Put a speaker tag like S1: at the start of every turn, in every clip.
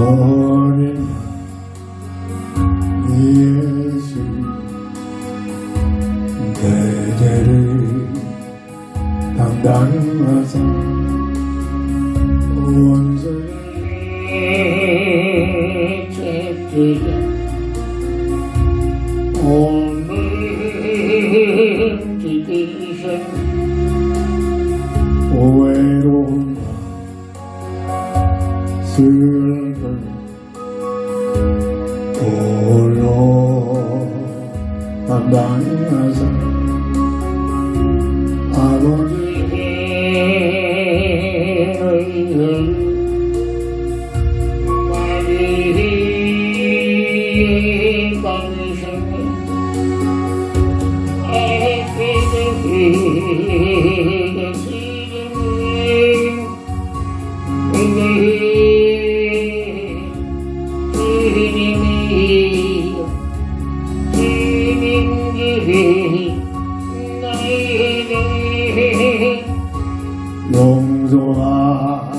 S1: 어린 예수 내 죄를 담당하사 원수를
S2: 제끼게 오늘 지키신
S1: 외로움과 슬픔 홀로 담당하사 아버지의
S2: 말이 받으셨네
S1: 용서하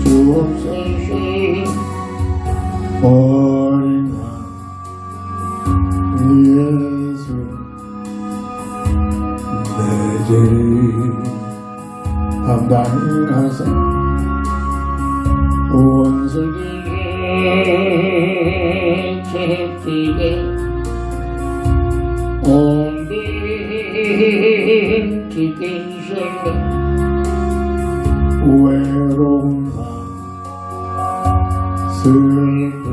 S1: 주옵소서 어린 예수 내 죄를 담당하사 원수들의
S2: 제끼게 오늘 지키셨네
S1: 외로움과 슬픔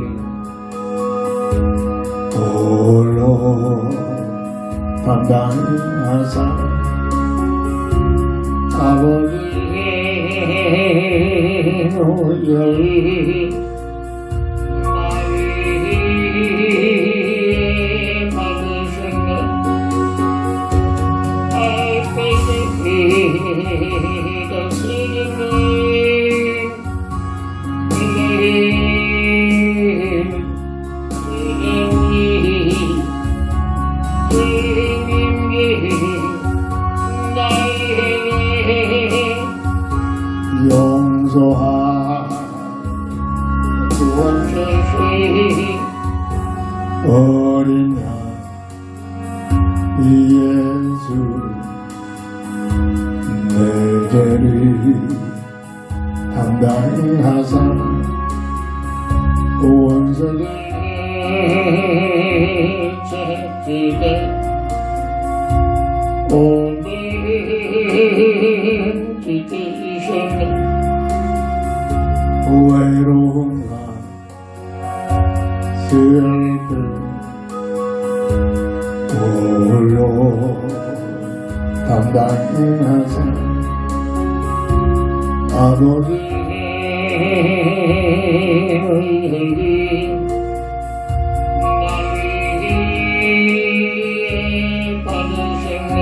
S1: 홀로 담당하사
S2: 아버지의 노여이 말이 받으셨네
S1: 용서하 주옵소서 어린 양 예수 내 죄를 담당하사 원수들의
S2: 제끼게 오늘 지키셨네
S1: 외로움과 슬픔 홀로 담당하사 아버지의
S2: 말이 받으셨네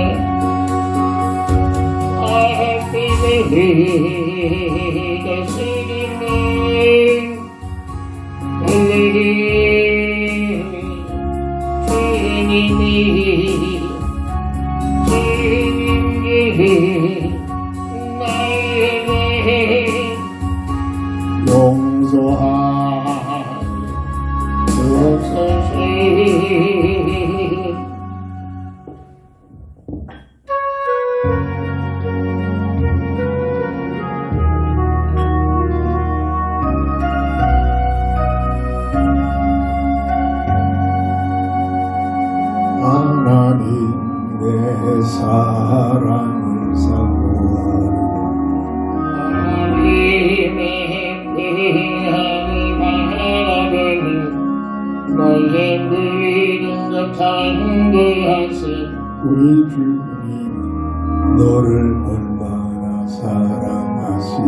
S1: 용서하 주옵소서 하나님 내 사랑을 사모하는
S2: 하나님의 대하를 바라보는 너의 물든 것 간구하세
S1: 우리 주님 너를 얼마나 사랑하시오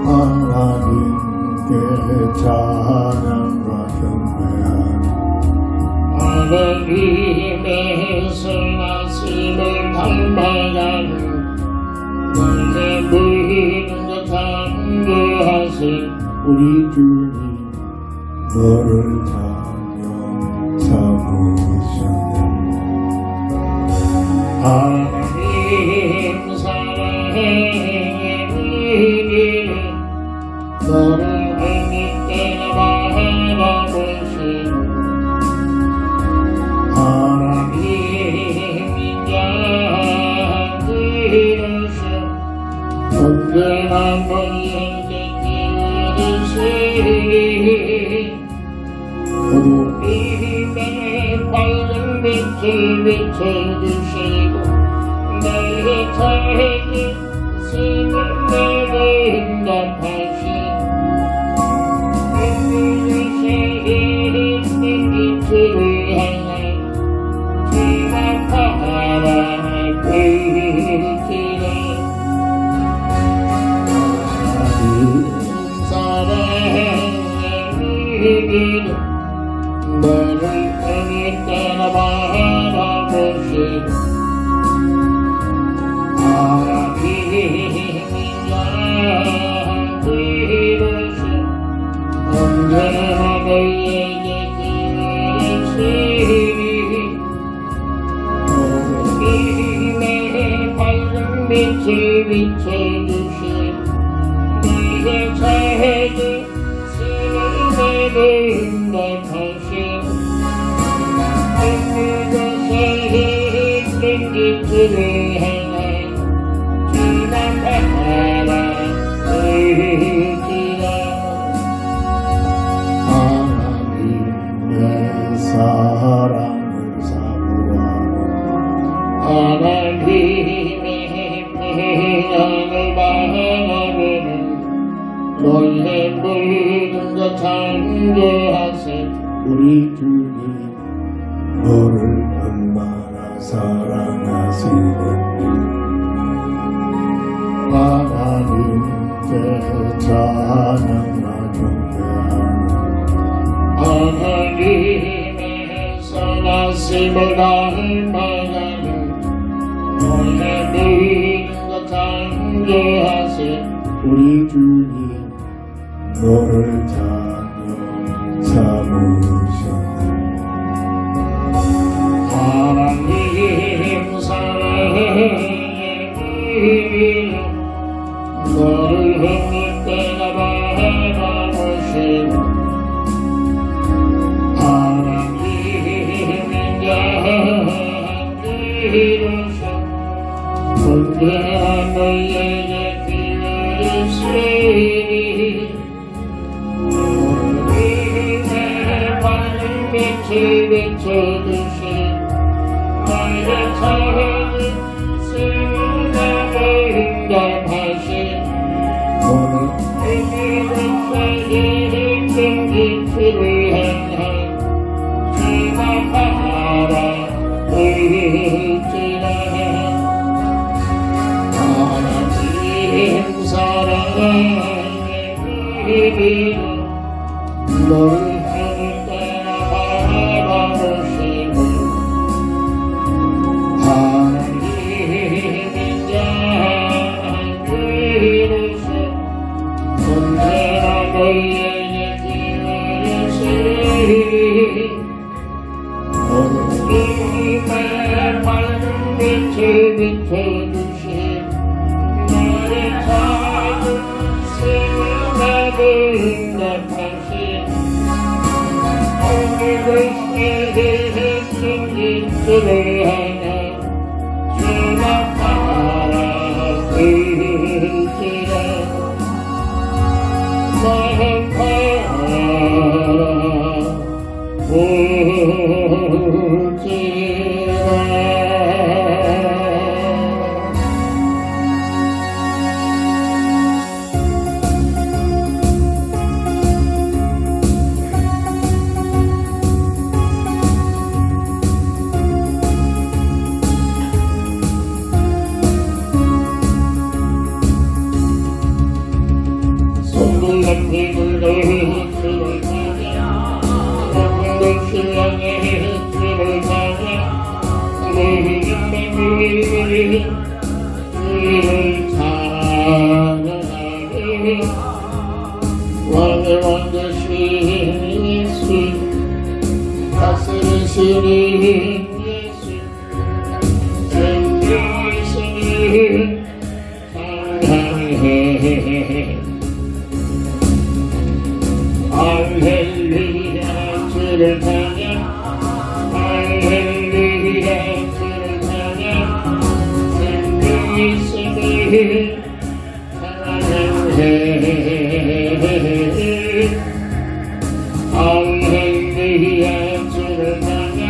S1: 하나님께 찬양과 경배하는
S2: 하나님의 선하심을 담당하는 너의 물든 것 간구하세
S1: 우리 주님 너를 찬양 삼으셨네
S2: 하나님 사랑의 의미를 너를 어느 때나 바라보시고 하나님이 양들으셔 언제나 너희에게 기울이시리 이름의 밝은 빛을 비춰주시고 너의 자에게 심을 내려 응답하시 은혜의 빛을 향해 주만 바라볼지라 사랑의 믿음 너를 어느 때나 바라보시고 하나님이 양들으셔 언제나 너희에게 기울이시리 이름의 밝은 빛을 비춰주시고 너희의 자에게 응답하시고 어느 곳에 있는 빛을 향해 주만 바라볼지라
S1: 하나님의 사랑을 사모하는
S2: 하나님의 평안을 바라보는 너희의 모든 것 창조하세
S1: 우리 주님 너를 얼마나 사랑하시는지 하나님께 찬양과 경배하는
S2: 하나님의 선하심을 닮아가는 너희의 모든 것 창조하세
S1: 우리 주님 너를 자녀 삼으셨네
S2: 하나님 사랑의 이름 너를 어느 때나 바라보시고 하나님의 양들으셔 언제나 너희에게 기울이시리 이름의 밝은 빛을 비춰주시 너희의 자에게 심을 내려 응답하시
S1: 너는
S2: 어느 곳에 있는 빛을 향해 주만 바라볼지라 하나님 사랑의 이름 너를 어느 때나 바라보시고 하나님의 양들으셔 언제나 너희에게 기울이시리 이름의 밝은 빛을 비춰주시 너의 작은 심을 응답하시 어느 곳에 있는 빛을 향해 주만 바라볼지라 나는 왕의 왕 되신 예수 다스리시는 예수 생명이시는 사랑해 있으니 사랑해 할렐루야 주를 찬양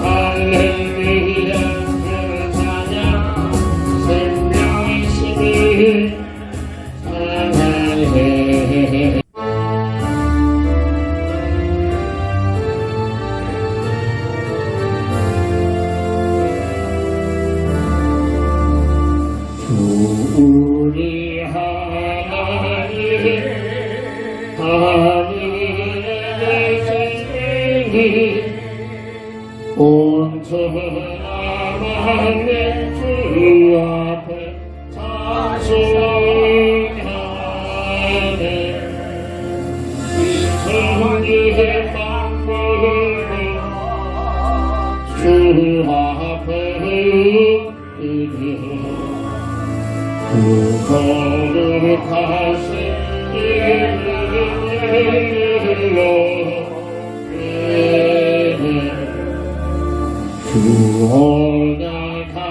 S2: 할렐루야 주를 찬양 생명 있으니 사랑해 우리 하나님 하늘에 계시니 온전한 주 앞에 찬송하네 이천리의 만물을 주 앞에 흩으니 그 거룩하신 이름으로 주 언약하신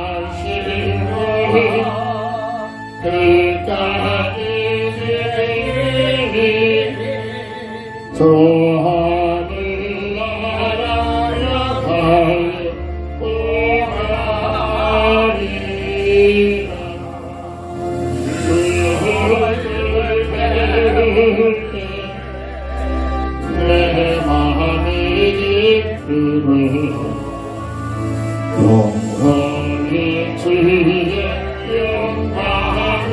S2: 끝까지 저 하늘나라 약하게 오가리라 내 마음이 기쁘고 영원히 주의 영광을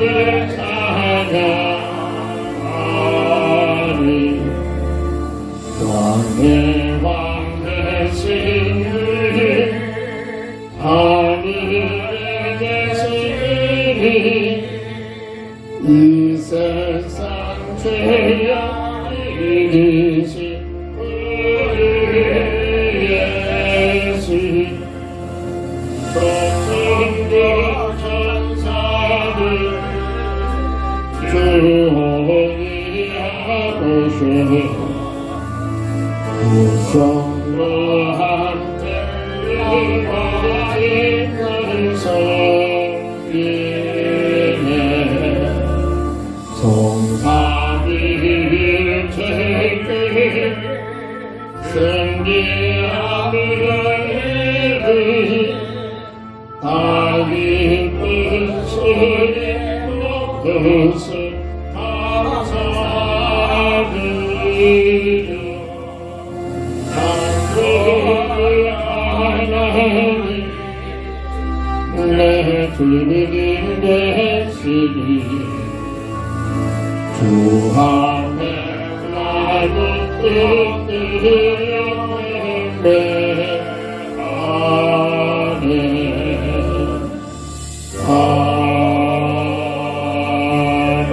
S2: 찬양하리 왕의 왕 되신 주님 하늘에 계시니 이 세상 죄악 이기신 우리 예수 천군과 천사들 주호위하고시니 구성로 함께 영광이 큰성이네 성삼위일 죄께 승리하는 다리 끝을 높으시 감사드려 하나님 내 주님 되시니 주 앞에 나도 뜨뜻하네 아멘 아멘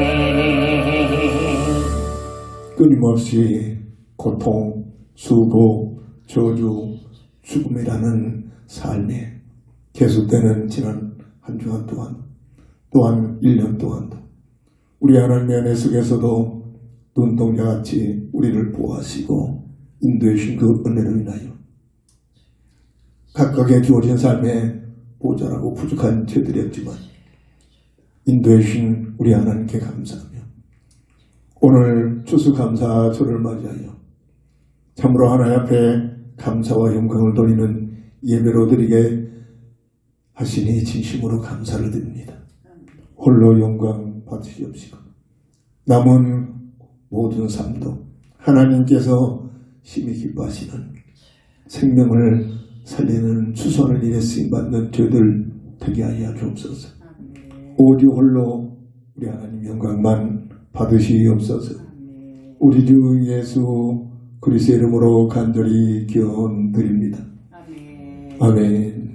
S1: 끊임없이 고통, 수고, 저주, 죽음이라는 삶에 계속되는 지난 한 주간 동안 또한 1년 동안도 우리 하나님의 은혜 속에서도 눈동자같이 우리를 보호하시고 인도해 주신 그 은혜로 인하여 각각의 주어진 삶에 모자라고 부족한 죄들이었지만 인도해 주신 우리 하나님께 감사하며 오늘 추수감사절을 맞이하여 참으로 하나님 앞에 감사와 영광을 돌리는 예배로 드리게 하시니 진심으로 감사를 드립니다. 홀로 영광 받으시옵시고 남은 모든 삶도 하나님께서 심히 기뻐하시는 생명을 살리는 추선을 일에 쓰임받는 저희들 되게 하여 주옵소서. 오직 홀로 우리 하나님 영광만 받으시옵소서. 우리 주 예수 그리스도의 이름으로 간절히 기원드립니다. 아멘.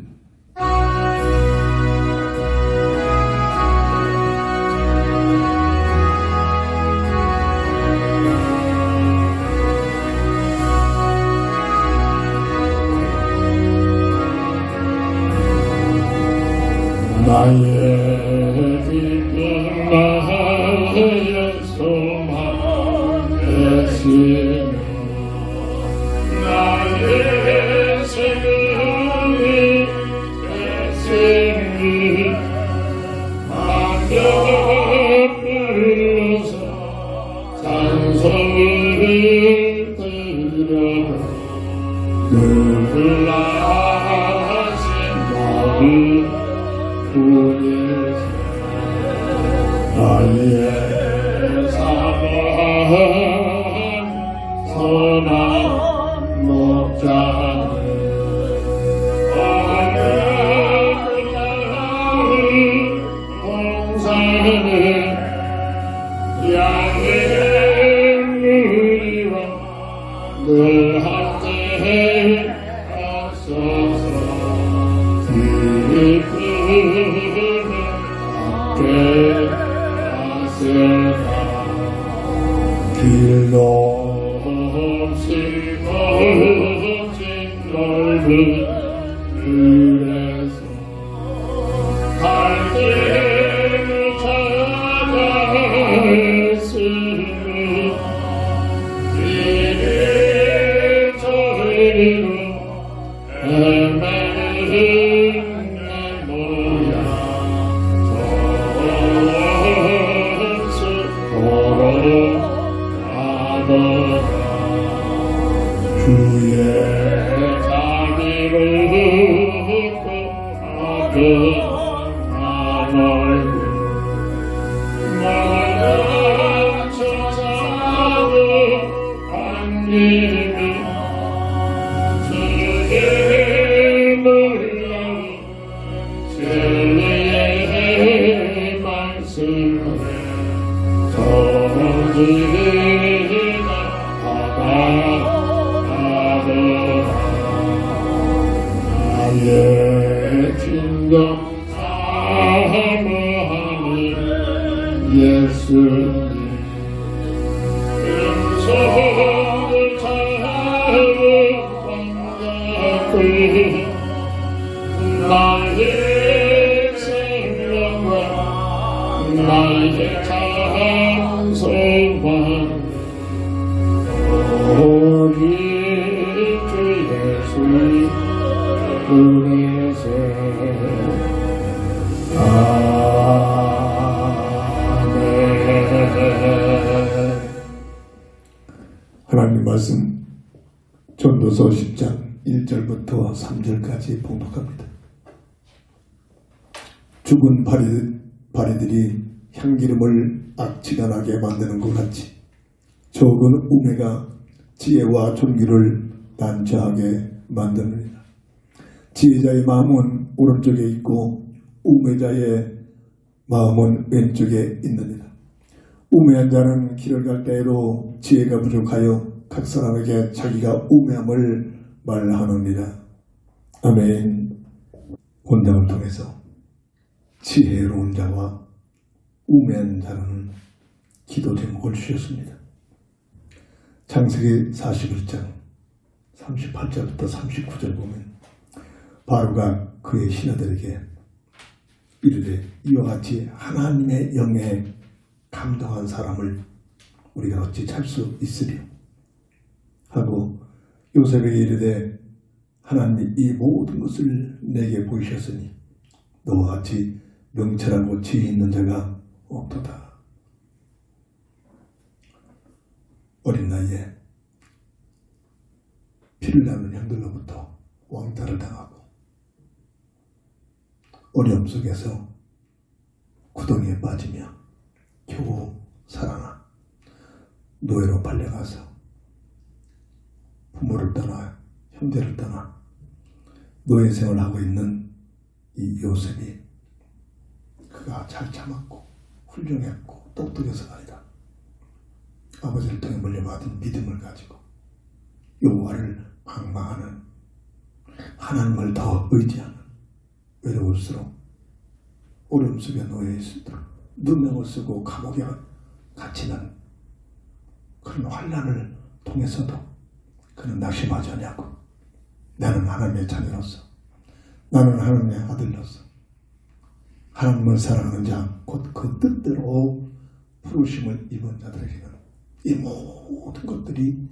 S2: 나의 기쁨 나의 소망 되시며 나의 생명이 되시니 나의 사모한 선한 목자는 동산에 양의 누리와 늘 함께 하소서. 깊이 함께 하소서.
S1: 길로
S2: 없이 거친 넓은 길에서 갈 길을 찾아했으니 이리 저리로 헤매는 내 모양 저스도록 하더라.
S1: 주의
S2: 자비를 묻고 아그한 얼굴 나는 천사의 안님이 주의 놀라운 진리의 말씀을 전지가 나의 진정 사모하는 예수님 음성을 찾고 나의 생명과 나의 찬송만 우리 주 예수 은혜세. 아멘.
S1: 하나님 말씀 전도서 10장 1절부터 3절까지 봉독합니다. 죽은 바리들이 향기름을 악취가 나게 만드는 것 같이 적은 우매가 지혜와 존귀를 난처하게 만드느니라. 지혜자의 마음은 오른쪽에 있고 우매자의 마음은 왼쪽에 있느니라. 우매한 자는 길을 갈 때에도 지혜가 부족하여 각 사람에게 자기가 우매함을 말하느니라. 아멘. 본당을 통해서 지혜로운 자와 우매한 자라는 기도 제목을 주셨습니다. 창세기 41장 38절부터 39절 보면 바로가 그의 신하들에게 이르되 이와 같이 하나님의 영에 감동한 사람을 우리가 어찌 찾을 수 있으리요 하고 요셉에게 이르되 하나님이 이 모든 것을 내게 보이셨으니 너와 같이 명철하고 지혜 있는 자가 없도다. 어린 나이에 피를 나는 형들로부터 왕따를 당하고 어려움 속에서 구덩이에 빠지며 겨우 살아나 노예로 팔려가서 부모를 떠나 형제를 떠나 노예 생활을 하고 있는 이 요셉이 그가 잘 참았고 훌륭했고 똑똑해서가 아니라 아버지를 통해 물려받은 믿음을 가지고 여호와를 방망하는 하나님을 더 의지하는 외로울수록 어려움 속에 놓여 있을수록 누명을 쓰고 감옥에 갇히는 그런 환난을 통해서도 그는 낙심하지 않냐고 나는 하나님의 자녀로서 나는 하나님의 아들로서 하나님을 사랑하는 자 곧 그 뜻대로 부르심을 입은 자들에게는 이 모든 것들이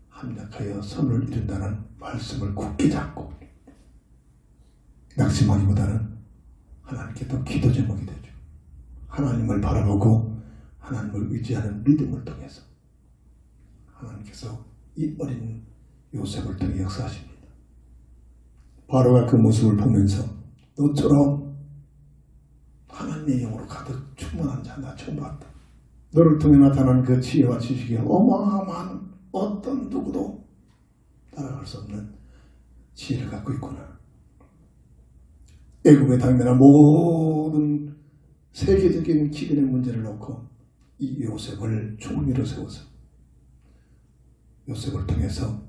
S1: 합력하여 선을 이룬다는 말씀을 굳게 잡고 낙심하기보다는 하나님께 더 기도 제목이 되죠. 하나님을 바라보고 하나님을 의지하는 믿음을 통해서 하나님께서 이 어린 요셉을 통해 역사하십니다. 바로가 그 모습을 보면서 너처럼 하나님의 영으로 가득 충만한 자 나 처음 봤다. 너를 통해 나타난 그 지혜와 지식이 어마어마한 어떤 누구도 따라갈 수 없는 지혜를 갖고 있구나. 애굽의 당면한 모든 세계적인 기근의 문제를 놓고 이 요셉을 총리로 세워서 요셉을 통해서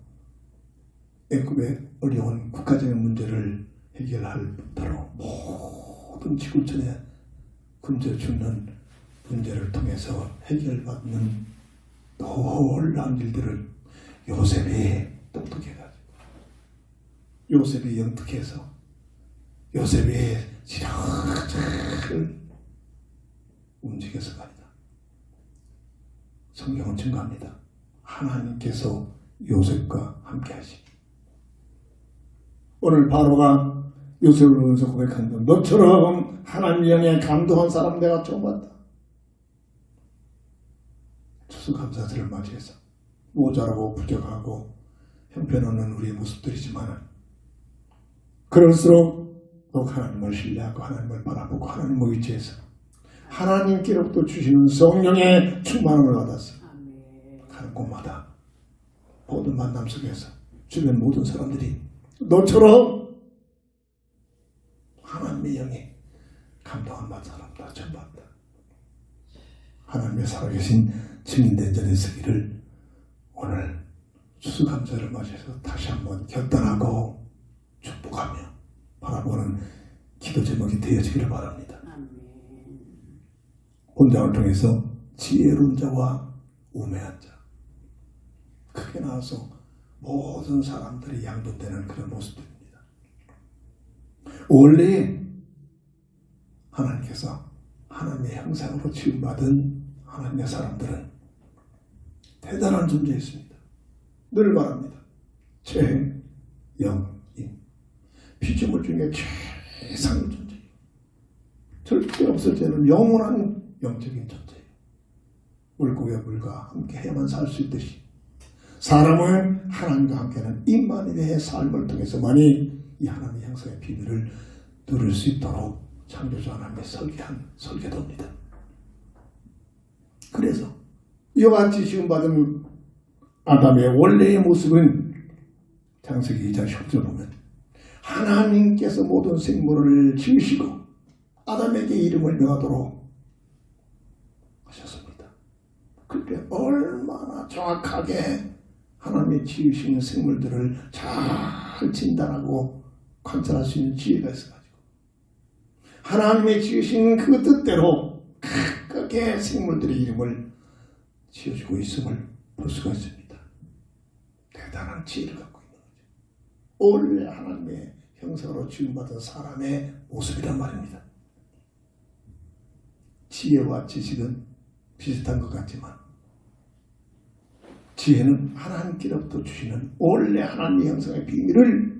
S1: 애굽의 어려운 국가적인 문제를 해결할 따로 모든 지구촌에 금세 죽는 문제를 통해서 해결받는 놀라운 일들을 요셉이 똑똑해가지고 요셉이 영특해서 요셉이 지렁지렁 움직여서 갑니다. 성경은 증거합니다. 하나님께서 요셉과 함께 하시니 오늘 바로가 요셉을 보면서 고백한다. 너처럼 하나님 영에 감동한 사람 내가 처음 봤다. 추수감사절을 맞이해서 모자라고 부족하고 형편없는 우리의 모습들이지만 그럴수록 더욱 하나님을 신뢰하고 하나님을 바라보고 하나님을 의지해서 하나님께로부터 주시는 성령의 충만함을 받았어. 가는 곳마다 모든 만남 속에서 주변 모든 사람들이 너처럼 하나님의 영이 감동한 사람다 처음 봤다. 하나님의 살아계신 증인된 자리에 서기를 오늘 추수감사를 맞이해서 다시 한번 결단하고 축복하며 바라보는 기도 제목이 되어지기를 바랍니다. 본장을 통해서 지혜로운 자와 우매한 자 크게 나와서 모든 사람들이 양분되는 그런 모습들입니다. 원래 하나님께서 하나님의 형상으로 지음받은 하나님의 사람들은 대단한 존재였습니다. 늘 말합니다. 죄, 영, 인 피조물 중에 최상의 존재예요. 절대 없어지는 영원한 영적인 존재예요. 물고기와 물과 함께 해야만 살 수 있듯이 사람은 하나님과 함께하는 임마누엘의 삶을 통해서만이 이 하나님의 형상의 비밀을 누릴 수 있도록 창조주 하나님의 설계한 설계도입니다. 그래서 이와 같이 지음받은 아담의 원래의 모습은 창세기 2장 10절 보면 하나님께서 모든 생물을 지으시고 아담에게 이름을 명하도록 하셨습니다. 그때 얼마나 정확하게 하나님의 지으신 생물들을 잘 진단하고 관찰할 수 있는 지혜가 있어가지고 하나님의 지으신 그 뜻대로 각각의 생물들의 이름을 지어주고 있음을 볼 수가 있습니다. 대단한 지혜를 갖고 있는 거죠. 원래 하나님의 형상으로 지음받은 사람의 모습이란 말입니다. 지혜와 지식은 비슷한 것 같지만 지혜는 하나님께로부터 주시는 원래 하나님의 형상의 비밀을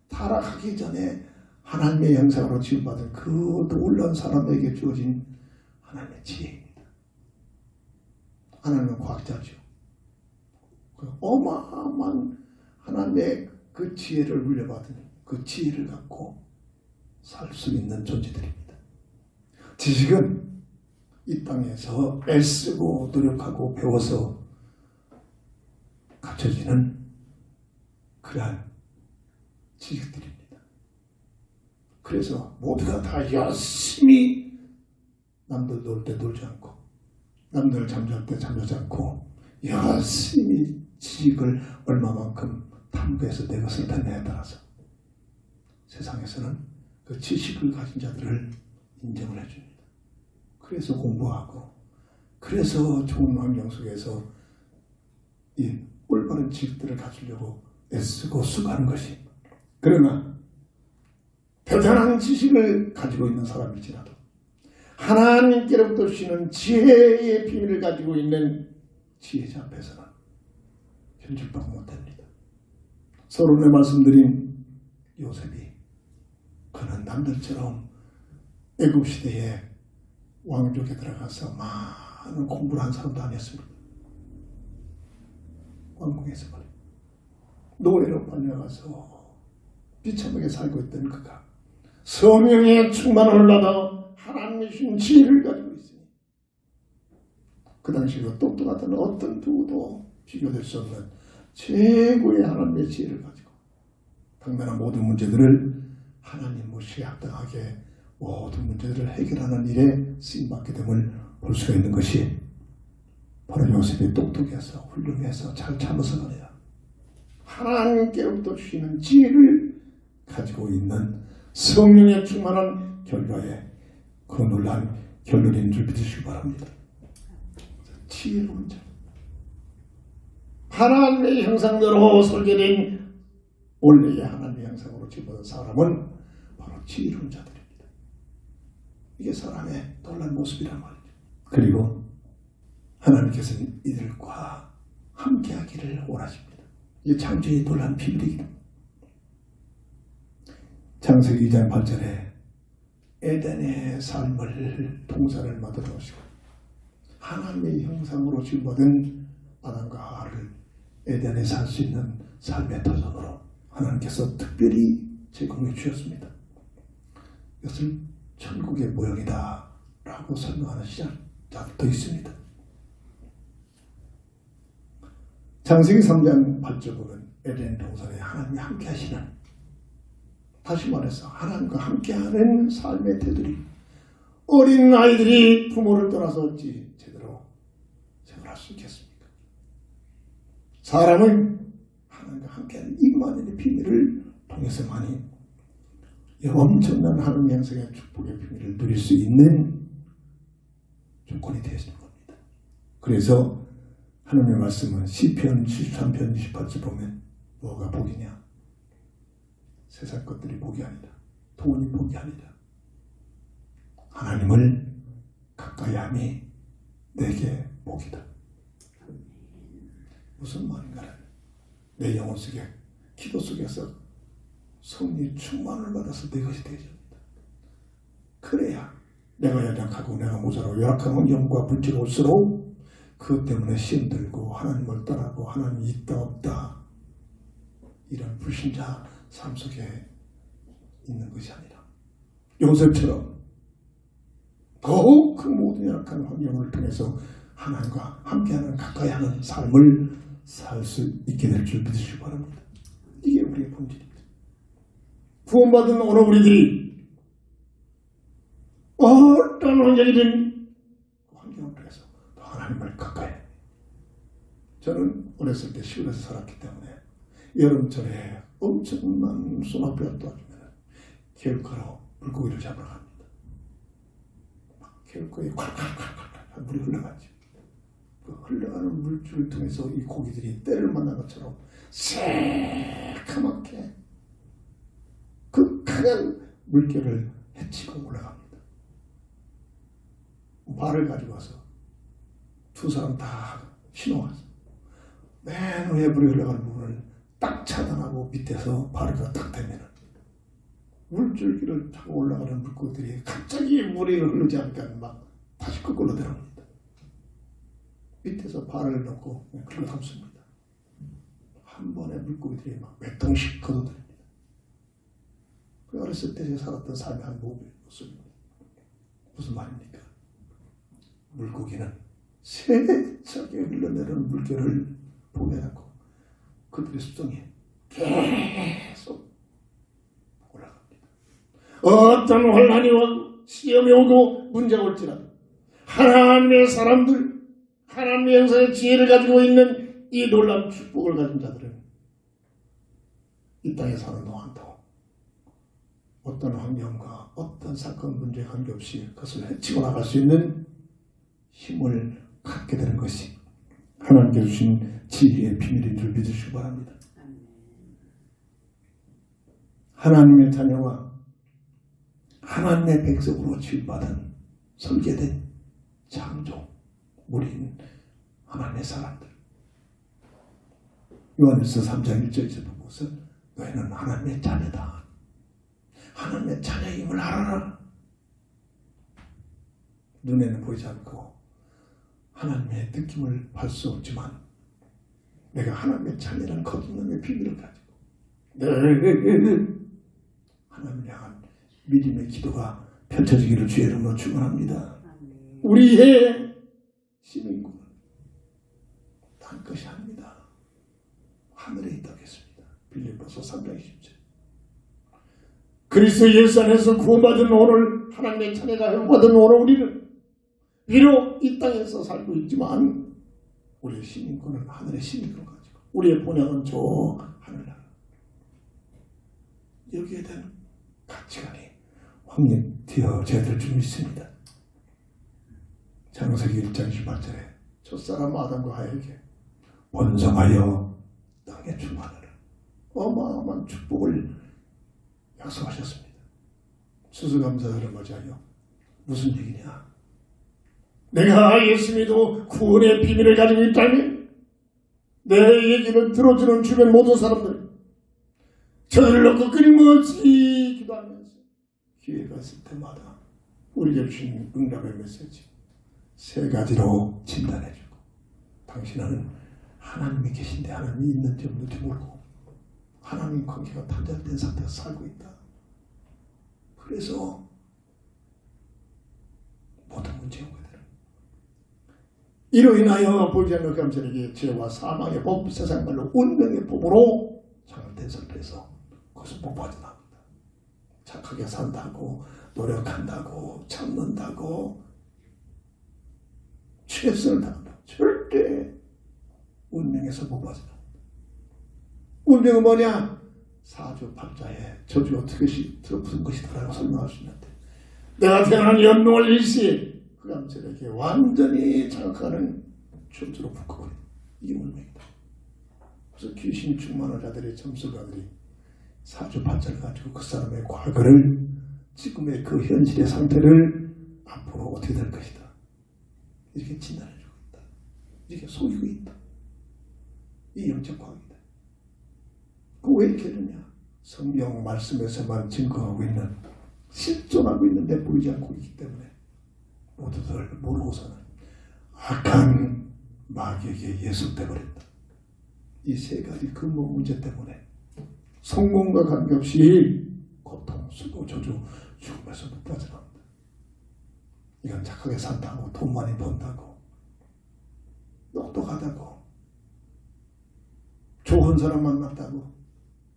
S1: 타락하기 전에 하나님의 형상으로 지음받은 그 놀라운 사람에게 주어진 하나님의 지혜입니다. 하나님은 과학자죠. 그 어마어마한 하나님의 그 지혜를 물려받은 그 지혜를 갖고 살 수 있는 존재들입니다. 지식은 이 땅에서 애쓰고 노력하고 배워서 갖춰지는 그러한 지식들입니다. 그래서 모두가 다 열심히 남들 놀 때 놀지 않고 남들 잠잘 때 잠자지 않고 열심히 지식을 얼마만큼 탐구해서 내 것을 펴내에 따라서 세상에서는 그 지식을 가진 자들을 인정을 해줍니다. 그래서 공부하고 그래서 좋은 환경 속에서 이 올바른 지식들을 가지려고 애쓰고 수고하는 것이 그러나 대단한 지식을 가지고 있는 사람일지라도 하나님께로부터 주시는 지혜의 비밀을 가지고 있는 지혜자 앞에서는 현실밖에 못합니다. 서론에 말씀드린 요셉이 그는 남들처럼 애굽시대에 왕족에 들어가서 많은 공부를 한 사람도 아니었습니다. 왕궁에서 말이에요. 노예로 빨려가서 비참하게 살고 있던 그가 성령의 충만을 받아 하나님의 하나님이 주신 지혜를 가지고 있으니 그 당시 그 똑똑하던 어떤 누구도 비교될 수 없는 최고의 하나님의 지혜를 가지고 당면한 모든 문제들을 하나님 모시에 합당하게 모든 문제들을 해결하는 일에 쓰임받게 됨을 볼 수가 있는 것이 바로 요셉이 똑똑해서 훌륭해서 잘 참아서가 아니라 하나님께로부터 주시는 지혜를 가지고 있는 성령에 충만한 결과에 그 놀라운 결론인 줄 믿으시기 바랍니다. 지혜로운 자, 하나님의 형상대로 설계된 원래의 하나님의 형상으로 지은 사람은 바로 지혜로운 자들입니다. 이게 사람의 놀라운 모습이란 말이죠. 그리고 하나님께서는 이들과 함께하기를 원하십니다. 이게 창조의 놀라운 비밀이기도. 창세기 2장 8절에 에덴의 삶을 동산을 만들어 놓으시고 하나님의 형상으로 지음받은 아담과 하와를 에덴에 살 수 있는 삶의 터전으로 하나님께서 특별히 제공해 주셨습니다. 이것을 천국의 모형이다 라고 설명하는 시작자도 있습니다. 창세기 3장 8절 보면 에덴 동산에 하나님이 함께 하시는, 다시 말해서 하나님과 함께하는 삶의 태들이 어린 아이들이 부모를 떠나서 어찌 제대로 생활할 수 있겠습니까? 사람은 하나님과 함께하는 임마누엘의 비밀을 통해서만이 이 엄청난 하나님의 형상의 축복의 비밀을 누릴 수 있는 조건이 되어있는 겁니다. 그래서 하나님의 말씀은 시편 73편 28절 보면 뭐가 복이냐? 세상 것들이 복이 아니다. 돈이 복이 아니다. 하나님을 가까이 함이 내게 복이다. 무슨 말인가를 내 영혼 속에, 기도 속에서 성령의 충만을 받아서 내 것이 되어집니다. 그래야 내가 연약하고 내가 모자라고 열악한 환경과 문제가 올수록 그것 때문에 시험 들고 하나님을 떠나고 하나님이 있다 없다 이런 불신자 삶 속에 있는 것이 아니라 요셉처럼 더욱 그 모든 열악한 환경을 통해서 하나님과 함께하는 가까이하는 삶을 살 수 있게 될 줄 믿으시기 바랍니다. 이게 우리의 본질입니다. 구원받은 어느 우리들이 어떤 환경이든 환경을 통해서 더 하나님을 가까이. 저는 어렸을 때 시골에서 살았기 때문에 여름철에 엄청난 소나비가 떠주면 개울가로 물고기를 잡으러 갑니다. 개울가에 콸콸콸콸 물이 흘러가지. 그 흘러가는 물줄을 통해서 이 고기들이 때를 만난 것처럼 새카맣게 그 강한 물결을 헤치고 올라갑니다. 발을 가지고 와서 두 사람 다 신어와서 맨 위에 물이 흘러가는 부분을 딱 차단하고 밑에서 발을 딱 대면 물줄기를 타고 올라가는 물고기들이 갑자기 물이 흐르지 않으니까 막 다시 거꾸로 내려옵니다. 밑에서 발을 넣고 긁어 담습니다. 한 번에 물고기들이 막 몇 통씩 걷어들입니다. 그 어렸을 때 제가 살았던 삶의 한 모습입니다. 무슨 말입니까? 물고기는 세차게 흘러내리는 물결을 보게 하고 그들의 습성이 계속 올라갑니다. 어떤 혼란이 오고 시험이 오고 문제가 올지라도 하나님의 사람들, 하나님의 형상의 지혜를 가지고 있는 이 놀라운 축복을 가진 자들은 이 땅에 사는 동안도 어떤 환경과 어떤 사건 문제에 관계없이 그것을 헤치고 나갈 수 있는 힘을 갖게 되는 것이 하나님께 주신 지혜의 비밀인 줄 믿으시기 바랍니다. 하나님의 자녀와 하나님의 백성으로 지음받은 설계된 창조물인 하나님의 사람들. 요한일서 3장 1절에서 본 것은 너희는 하나님의 자녀다. 하나님의 자녀임을 알아라. 눈에는 보이지 않고 하나님의 느낌을 받을 수 없지만 내가 하나님의 자녀라는 거듭남의 비밀을 가지고 늘 하나님을 향한 믿음의 기도가 펼쳐지기를 주의 이름으로 축원합니다. 우리의 시민권은 딴 것이 아닙니다. 하늘에 있다겠습니다. 빌립보서 3장 20절. 그리스도 예수 안에서 구원받은 오늘 하나님의 찬양과 회복받은 오늘 우리는 비록 이 땅에서 살고 있지만 우리의 시민권은 하늘의 시민권을 가지고 우리의 본향은 저 하늘나라. 여기에 대한 가치관이 확립되어져야 될 줄 믿습니다. 창세기 1장 18절에 첫사람 아담과 하에게 번성하여 땅에 충만하라 어마어마한 축복을 약속하셨습니다. 수수감사를 맞이하여 무슨 얘기냐? 내가 예수 믿고 구원의 비밀을 가지고 있다면 내 얘기를 들어주는 주변 모든 사람들 저를 놓고 끊임없이 기도하면서 기회가 있을 때마다 우리에게 주신 응답의 메시지 세 가지로 진단해주고 당신은 하나님이 계신데 하나님이 있는지 없는지 모르고 하나님 관계가 단절된 상태에서 살고 있다. 그래서 모든 문제가 오게 되는 이로 인하여 보이지 않는 감사에게 죄와 사망의 법, 세상 말로 운명의 법으로 장악된 상태에서 그것을 못 빠져나갑니다. 착하게 산다고 노력한다고 참는다고 최선을 다한다고 절대 운명에서 못 빠져나갑니다. 운명은 뭐냐? 사주팔자에 저주가 어떻게 들어붙은 것이다라고 설명할 수 있는데 내가 태어난 연명월 일시에 그 감찰에게 완전히 장악하는 저주로 붙고 이게 운명이다. 그래서 귀신 충만한 자들이 점술가들이 사주팔자를 가지고 그 사람의 과거를 지금의 그 현실의 상태를 앞으로 어떻게 될 것이다 이렇게 진단해주고 있다. 이렇게 속이고 있다. 이 영적 과학이다. 그 왜 이렇게 되느냐? 성경 말씀에서만 증거하고 있는 실존하고 있는데 보이지 않고 있기 때문에 모두들 모르고서는 악한 마귀에게 예속돼 버린다. 이 세 가지 근본 문제 때문에 성공과 관계없이 고통, 수고, 저주, 죽음에서 못 빠져나온다. 이건 착하게 산다고 돈 많이 번다고 똑똑하다고 좋은 사람 만났다고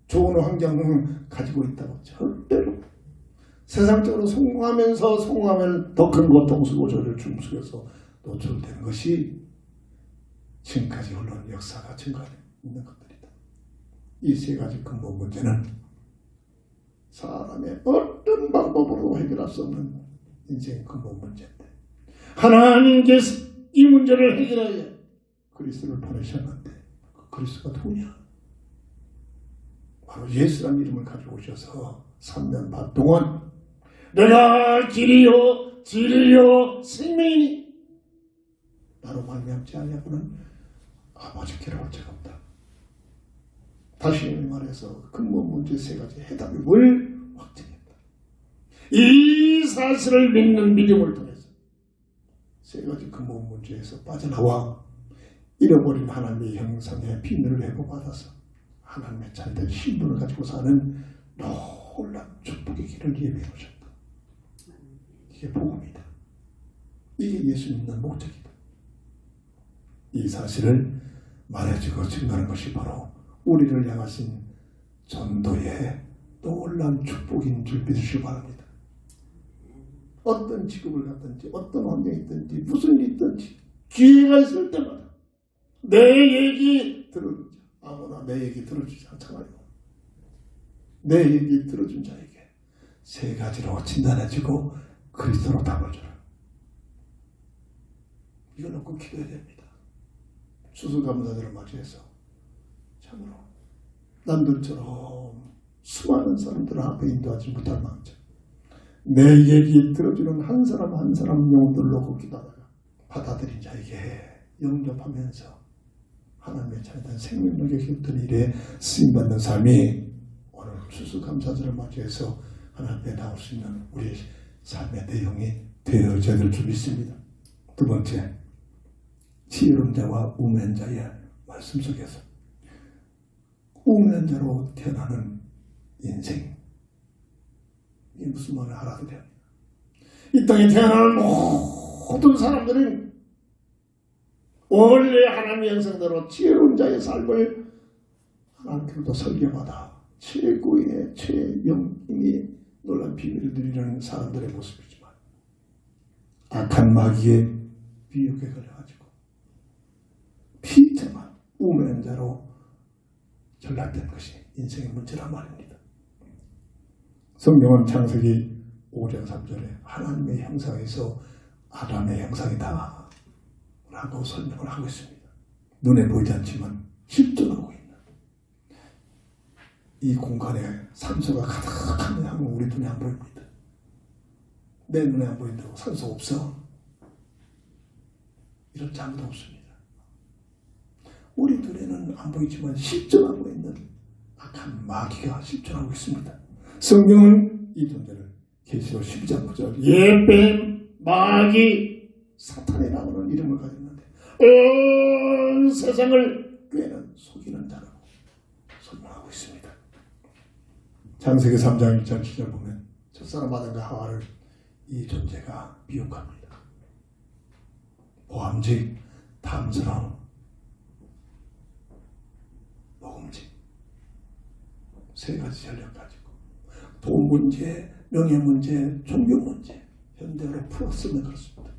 S1: 좋은 환경을 가지고 있다고 절대로 세상적으로 성공하면 더 큰 고통, 수고, 저주를 중수해서 노출되는 것이 지금까지 흘러온 역사가 증거하고 있는 것들이다. 이 세 가지 근본 문제는 사람의 어떤 방법으로 해결할 수 없는 인생의 근본 문제인데 하나님께서 이 문제를 해결하여 그리스도를 보내셨는데 그 그리스도가 누구냐? 바로 예수라는 이름을 가지고 오셔서 3년 반 동안 내가 길이요 진리요 생명이니 나로 말미암지 아니하고는 아버지께로 올 자가 없다. 다시 말해서 근본 문제 세 가지 해답을 확증했다. 이 사실을 믿는 믿음을 통해서 세 가지 근본 문제에서 빠져나와 잃어버린 하나님의 형상의 비밀을 회복받아서 하나님의 자녀된 신분을 가지고 사는 놀라운 축복의 길을 예비해 놓으셨다. 이게 복음이다. 이게 예수 믿는 목적이다. 이 사실을 말해주고 증거하는 것이 바로 우리를 향하신 전도의 놀라운 축복인 줄 믿으시기 바랍니다. 어떤 직업을 갖든지 어떤 환경이 있든지 무슨 일이 있든지 기회가 있을 때마다 내 얘기 들어주자. 아무나 내 얘기 들어주지 않잖아요. 내 얘기 들어준 자에게 세 가지로 진단해주고 그리스도로 답을 주라. 이걸 놓고 기도해야 됩니다. 수수감사들을 맞이해서 참으로 남들처럼 수많은 사람들 앞에 인도하지 못할 망정 내 얘기 들어주는 한 사람 한 사람 영혼들을 놓고 기도하다가 받아들인 자에게 영접하면서 하나님의 자녀된 생명력에 힘든 일에 쓰임받는 삶이 오늘 추수감사절을 맞이해서 하나님 앞에 나올 수 있는 우리의 삶의 내용이 되어져야 될 줄 믿습니다. 두 번째, 지혜로운 자와 우매한 자의 말씀 속에서 우매한 자로 태어나는 인생, 이게 무슨 말을 알아들어야 합니다. 이 땅에 태어나는 모든 사람들은 원래 하나님의 형상대로 지혜로운 자의 삶을 하나님께로부터 설계받아 최고의 최영인이 놀란 비밀을 누리는 사람들의 모습이지만 악한 마귀의 미혹에 걸려가지고 피태만 우매한 자로 전락된 것이 인생의 문제란 말입니다. 성경은 창세기 5장 3절에 하나님의 형상에서 아담의 형상이다 라고 설명을 하고 있습니다. 눈에 보이지 않지만 실존하고 있는 이 공간에 산소가 가득한 향은 우리 눈에 안 보입니다. 내 눈에 안 보인다고 산소 없어? 이런 장도 없습니다. 우리 눈에는 안 보이지만 실존하고 있는 악한 마귀가 실존하고 있습니다. 성경은 이 존재를 계시록 12장 9절 예뱀 마귀 사탄이라고는 이름을 가졌는데 온 세상을 꿰는 속이는 자라고 설명하고 있습니다. 창세기 3장 1절 7절 보면 첫사람 아담과 하와를 이 존재가 미혹합니다. 보암직, 탐스러움, 먹음직 세 가지 전략 가지고 돈 문제, 명예 문제, 종교 문제 현대어로 풀었으면 그렇습니다.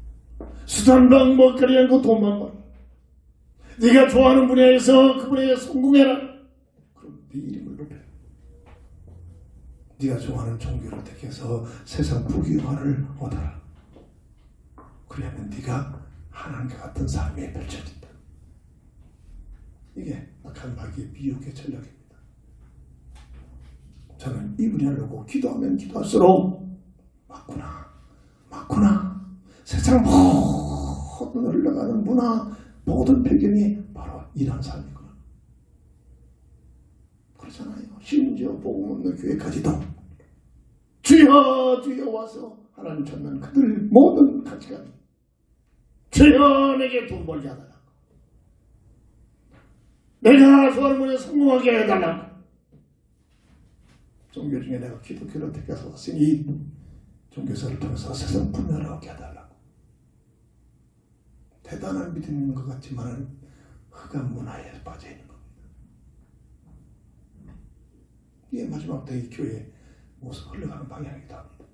S1: 수단 방법 가리고 돈만 벌어. 네가 좋아하는 분야에서 그 분야에 성공해라. 그럼 네 이름을 높여. 네가 좋아하는 종교를 택해서 세상 부귀영화를 얻어라. 그래야면 네가 하나님과 같은 삶이 펼쳐진다. 이게 악한 마귀의 미혹의 전략입니다. 저는 이 분야를 놓고 기도하면 기도할수록 맞구나. 세상 모든 흘러가는 문화, 모든 배경이 바로 이런 삶이구나. 그렇잖아요. 심지어 복음 없는 교회까지도 주여 주여 와서 하나님 찾는 그들 모든 가치관 주여 내게 돈 벌게 해달라고, 내가 좋아하는 분에 성공하게 해달라고, 종교 중에 내가 기독교를 택해서 왔으니 종교사를 통해서 세상 분열을 얻게 해달라고. 대단한 믿음인 것 같지만 흑암 문화에 빠져 있는 겁니다. 이게 마지막 때 이 교회의 모습 흘러가는 방향이기도 합니다.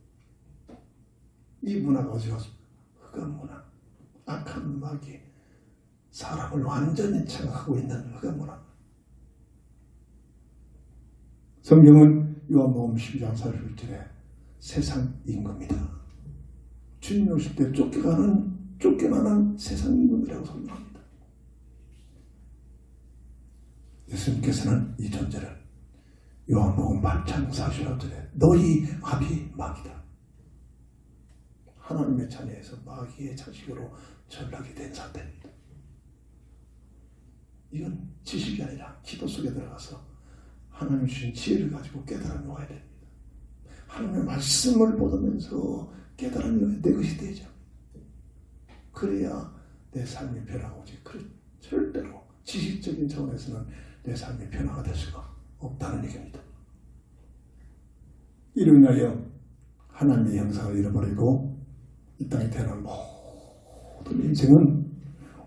S1: 이 문화가 어디 가서 흑암 문화, 악한 마귀, 사람을 완전히 장악하고 있는 흑암 문화. 성경은 요한복음 12장 41절에 세상 임금이다. 주님이 오실 때 쫓겨나는 세상 임금이라고 설명합니다. 예수님께서는 이 존재를 요한복음 8장 45절에 너희 아비 마귀다. 하나님의 자녀에서 마귀의 자식으로 전락이 된 상태입니다. 이건 지식이 아니라 기도 속에 들어가서 하나님 주신 지혜를 가지고 깨달음이 와야 됩니다. 하나님의 말씀을 보면서 깨달음이 내 것이 되죠. 그래야 내 삶이 변화가 오지. 절대로 지식적인 차원에서는 내 삶이 변화가 될 수가 없다는 얘기입니다. 이로 인하여 하나님의 형상을 잃어버리고 이 땅에 태어난 모든 인생은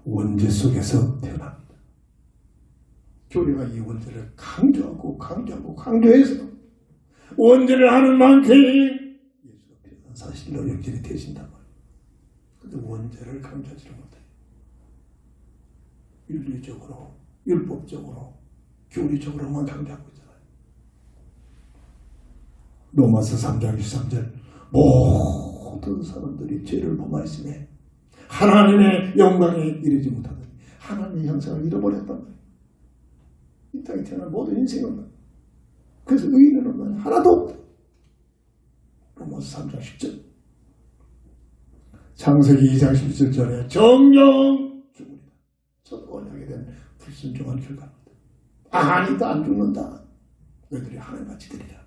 S1: 원죄 속에서 태어납니다. 교리가 이 원죄를 강조해서 원죄를 하는 만큼 예수가 필요한 사실로 역질이 되신단 말이에요. 그런데 원죄를 강조하지를 못해요. 윤리적으로, 율법적으로, 교리적으로만 강조하고 있잖아요. 로마서 3장 23절 모든 사람들이 죄를 범하였으며 하나님의 영광에 이르지 못하더니 하나님의 형상을 잃어버렸단 말이에요. 이 땅에 태어난 모든 인생은 그래서 의인은 하나도 없다. 로마서 3장 10절 창세기 2장 17절에 정령 죽으리라. 첫 언약에 대한 불순종한 결과입니다. 아니다, 안 죽는다. 너희들이 하나님같이 되리라.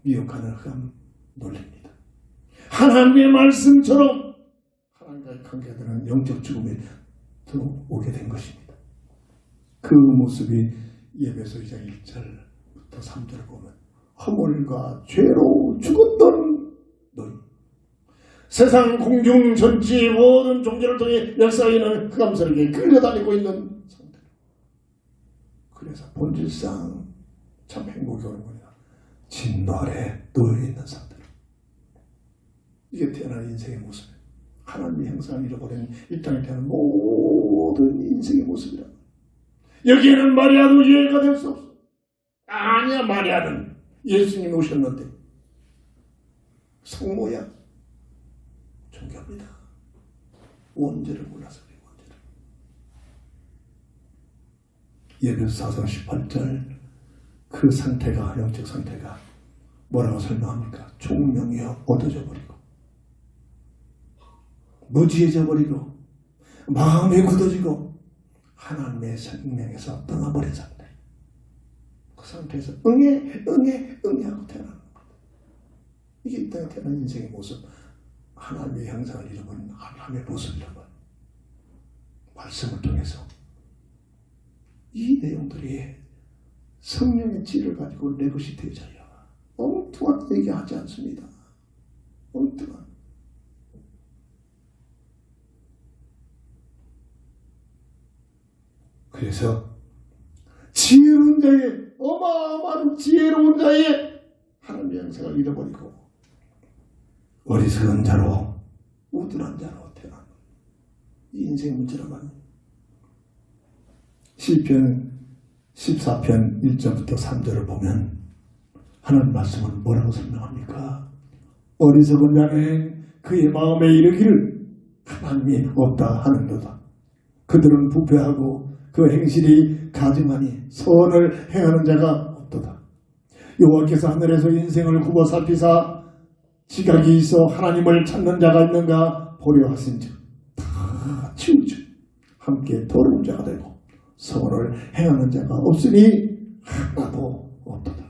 S1: 미혹하는 흑암 논리입니다. 하나님의 말씀처럼 하나님과의 관계되는 영적 죽음이 더 오게 된 것입니다. 그 모습이 에베소 2장 1절부터 3절을 보면 허물과 죄로 죽었던 너희 세상 공중 전체 모든 종교를 통해 역사하는 흑암스럽게 끌려다니고 있는 상태. 그래서 본질상 참 행복이 오는 겁니다. 진노 아래 놓여있는 상태로. 이게 태어난 인생의 모습이에요. 하나님의 형상을 잃어버린 이 땅에 태어난 모든 인생의 모습이라. 여기에는 마리아도 이해가 될 수 없어. 아니야, 마리아는 예수님이 오셨는데 성모야. 존경합니다. 원죄를 몰라서 그래요. 원죄를. 예배서 4장 18절 그 상태가 영적 상태가 뭐라고 설명합니까? 총명이여 얻어져 버리고 무지해져 버리고 마음이 굳어지고 하나님의 생명에서 떠나버린 상태. 그 상태에서 응애 하고 태어나는 겁니다. 이게 이 땅에 태어난 인생의 모습. 하나님의 형상을 잃어버린 하나님의 모습이라고 말씀을 통해서 이 내용들이 성령의 지를 가지고 내것이 되자요. 엉뚱한 얘기하지 않습니다. 엉뚱한. 그래서 지혜로운 자의 어마어마한 지혜로운 자의 하나님의 형상을 잃어버리고 어리석은 자로 우둔한 자로 태어난 이 인생 문제라만. 시편 14편 1절부터 3절을 보면 하나님 말씀은 뭐라고 설명합니까? 어리석은 자는 그의 마음에 이르기를 하나님이 없다 하는도다. 그들은 부패하고 그 행실이 가증하니 선을 행하는 자가 없도다. 여호와께서 하늘에서 인생을 굽어 살피사 지각이 있어 하나님을 찾는 자가 있는가 보려 하신즉 다 치우쳐 함께 더러운 자가 되고 선을 행하는 자가 없으니 하나도 없도다.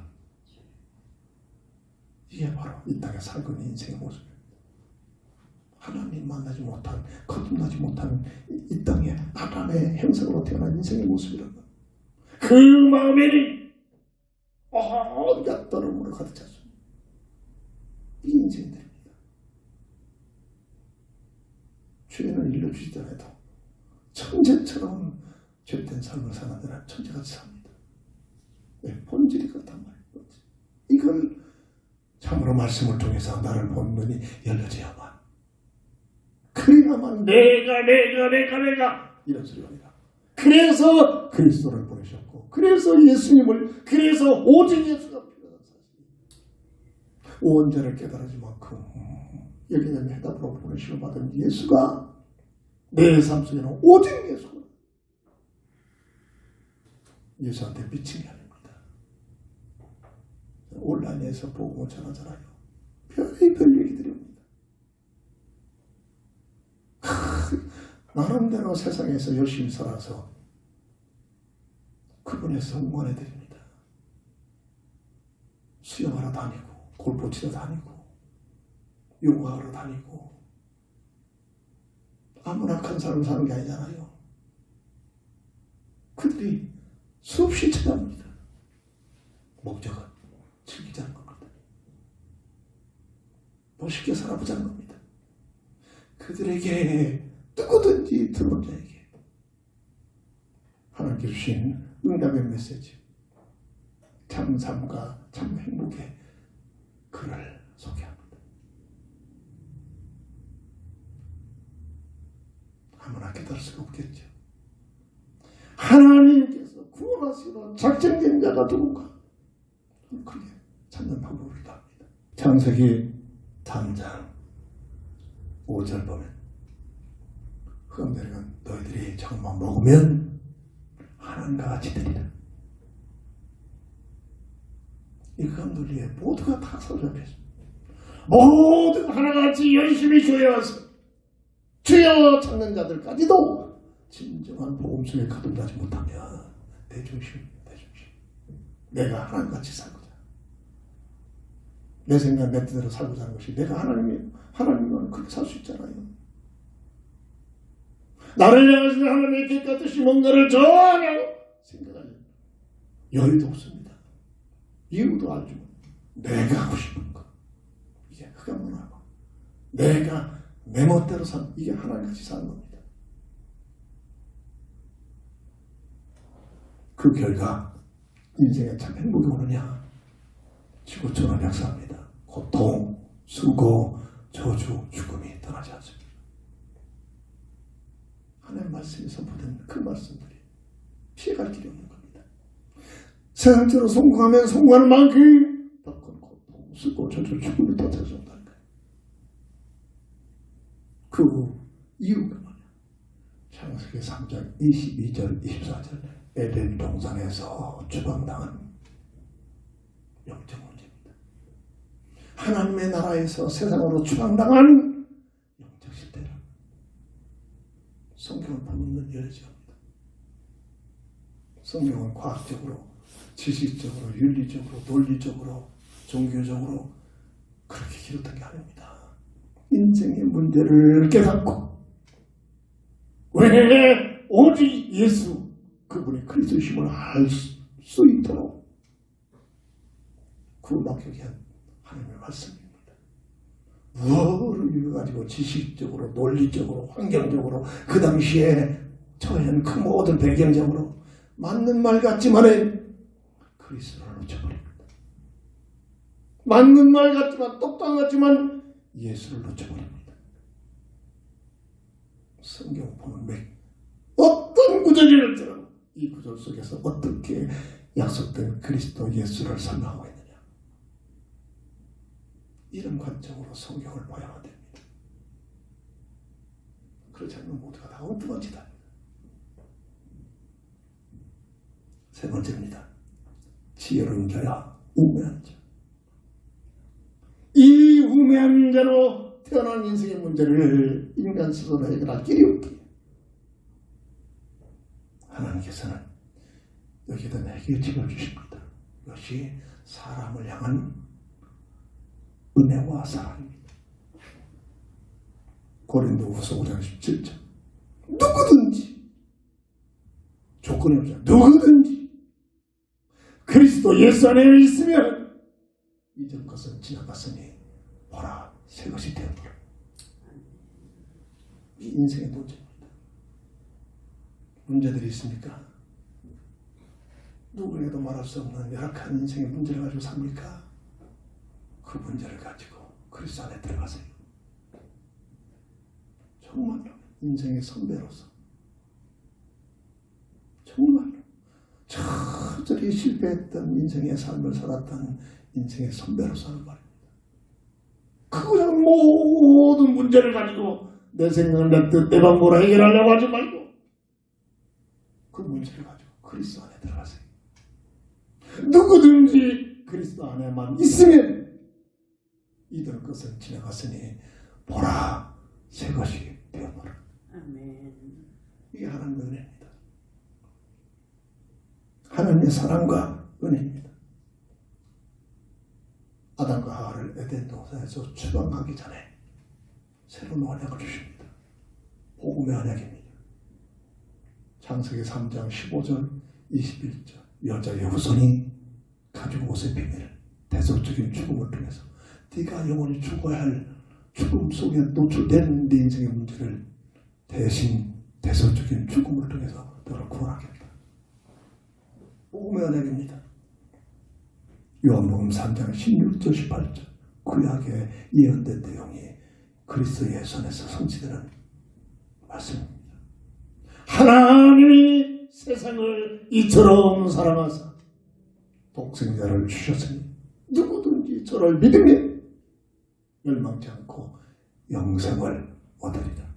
S1: 이게 바로 이 땅에 살고 있는 인생의 모습입니다. 하나님 만나지 못한, 거듭나지 못한 이 땅에 아담의 형상으로 태어난 인생의 모습이라고. 그 마음에는 온갖 더러움으로 가득 찼습니다. 이 인생들입니다. 죄는 일러주시더라도 천재처럼 죄된 삶을 사는 데는 천재같이 삽니다. 왜? 본질이 그렇단 말이에요. 이걸 참으로 말씀을 통해서 나를 본 눈이 열려져야만, 그래야만 내가 이런 소리입니다. 그래서 그리스도를 보내셨고, 그래서 예수님을, 그래서 오직 예수가 필요한 사실. 원죄를 깨달아질 만큼 여기에 대한 해답으로 보내심을 받은 예수가 내 삶 속에는 오직 예수가 예수한테 미친 게 아닙니다. 온라인에서 복음을 전하잖아요. 별의별 얘기들이 옵니다. 나름대로 세상에서 열심히 살아서 그분의 성공을 해드립니다. 수영하러 다니고, 골프 치러 다니고, 요가하러 다니고, 아무나 큰 삶을 사는 게 아니잖아요. 그들이 수없이 찾아옵니다. 목적은 즐기자는 겁니다. 멋있게 살아보자는 겁니다. 그들에게 누구든지 들어온 자에게 하나님께 주신 응답의 메시지, 참 삶과 참 행복의 글을 소개합니다. 아무나 깨달을 수가 없겠죠. 하나님께서 구원하시러 작정된 자가 누군가? 그게 찾는 방법이기도 합니다. 창세기 3장 5절 보면 흑암들은 너희들이 정말 먹으면 하나님과 같이 되리라. 이 흑암들 위에 모두가 다 사로잡혀 있습니다. 모두 하나같이 열심히 주여와서 주여 찾는 자들까지도 진정한 복음 속에 거듭나지 못하면 내 중심. 내가 하나님같이 살고자, 내 생각 내 뜻대로 살고자 하는 것이, 내가 하나님은 그렇게 살 수 있잖아요. 나를 향하신 하나님의 계획과 뜻이 뭔가를 전혀 생각하는 여유도 없습니다. 이유도 알죠. 내가 하고 싶은 거. 이게 흑암문화고 내가 내 멋대로 산 이게 하나님같이 사는 겁니다. 그 결과 인생에 참 행복이 오느냐? 지구촌은 역사합니다. 고통, 수고, 저주, 죽음이 떠나지 않습니다. 하나님 말씀이 선포된 그 말씀들이 피해갈 길이 없는 겁니다. 세상적으로 성공하면 성공하는 만큼 더 큰 고통, 수고, 저주, 죽음이 더 찾아온다는 거예요. 그 이유가 뭐냐? 창세기 3장 22절, 24절 에덴 동산에서 추방당한 영적 문제입니다. 하나님의 나라에서 세상으로 추방당한 영적 시대라. 성경을 보는 눈이 열리지 않습니다. 성경은 과학적으로, 지식적으로, 윤리적으로, 논리적으로, 종교적으로 그렇게 기록된 게 아닙니다. 인생의 문제를 깨닫고 왜 오직 예수 그분이 그리스도심을 알 수 있도록 구원받게 한 하나님의 말씀입니다. 무엇을 이루어가지고 지식적으로, 논리적으로, 환경적으로 그 당시에 처한 그 모든 배경적으로 맞는 말 같지만은 그리스도를 놓쳐버립니다. 맞는 말 같지만 똑똑한 것 같지만 예수를 놓쳐버립니다. 성경 보는 맥 어떤 구절이었더라도 이 구절 속에서 어떻게 약속된 그리스도 예수를 설명하고 있느냐, 이런 관점으로 성경을 봐야만 됩니다. 그렇지 않으면 모두가 다 엉뚱한짓다. 세 번째입니다. 지혜로운 자야 우매한 자. 이 우매한 자로 태어난 인생의 문제를 인간 스스로 해결할 길이 없기에 하나님께서는 여기다 해결책을 주십니다. 이것이 사람을 향한 은혜와 사랑입니다. 고린도후서 5장 17절 누구든지 조건이 없잖아. 누구든지 그리스도 예수 안에 있으면 이전 것은 지나갔으니 보라 새 것이 되었노라. 이 인생의 문제입니다. 문제들이 있습니까? 누구에게도 말할 수 없는 열악한 인생의 문제를 가지고 삽니까? 그 문제를 가지고 그리스도 안에 들어가세요. 정말로 인생의 선배로서 정말로 저절히 실패했던 인생의 삶을 살았던 인생의 선배로서 하는 말입니다. 그냥 모든 문제를 가지고 내 생각을 내 뜻, 내 방법으로 해결하려고 하지 말고 그 문제를 가지고 그리스도 안에 들어가세요. 누구든지 그리스도 안에만 있으면 이들 것은 지나갔으니 보라 새 것이 되어버려. 아멘. 이게 하나님의 은혜입니다. 하나님의 사랑과 은혜입니다. 아담과 하와를 에덴 동산에서 추방하기 전에 새로운 언약을 주십니다. 복음의 언약입니다. 창세기 3장 15절 21절 여자의 후손이 가지고 옷의 비밀을 대속적인 죽음을 통해서 네가 영원히 죽어야 할 죽음 속에 노출된 네 인생의 문제를 대신 대속적인 죽음을 통해서 너를 구원하겠다. 복음의 언약입니다. 요한복음 3장 16절 18절 구약의 예언된 내용이 그리스도의 손에서 성취되는 말씀입니다. 하나님이 세상을 이처럼 사랑하사 독생자를 주셨으니 누구든지 저를 믿으면 멸망치 않고 영생을 얻으리라.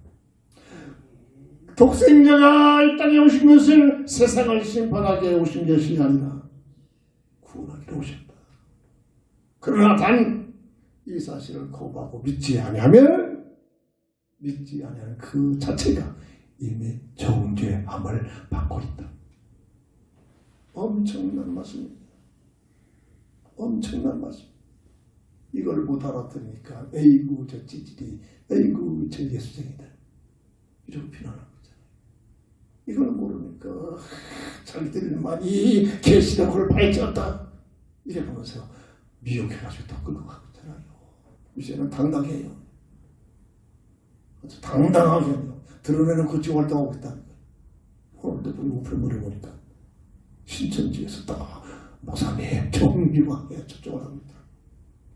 S1: 독생자가 이 땅에 오신 것은 세상을 심판하게 오신 것이 아니라 구원하기로 오셨다. 그러나 단 이 사실을 거부하고 믿지 아니하면 그 자체가 이미 정죄함을 받고 있다. 엄청난 말씀입니다. 엄청난 말씀. 이걸 못 알아들으니까 에이구 저 찌질이, 에이구 저 예수쟁이들 이렇게 비난하는 거잖아요. 이걸 모르니까 자기들은 많이 계시록을 발전했다 이래 보면서 미혹해가지고 더 끌고 가잖아요. 이제는 당당해요. 아주 당당하게 드러내놓고 지금 활동하고 있다는 거예요. 오늘도 우리 우편물을 보니까 신천지에서 딱 목사님 정리하게 초청을 합니다.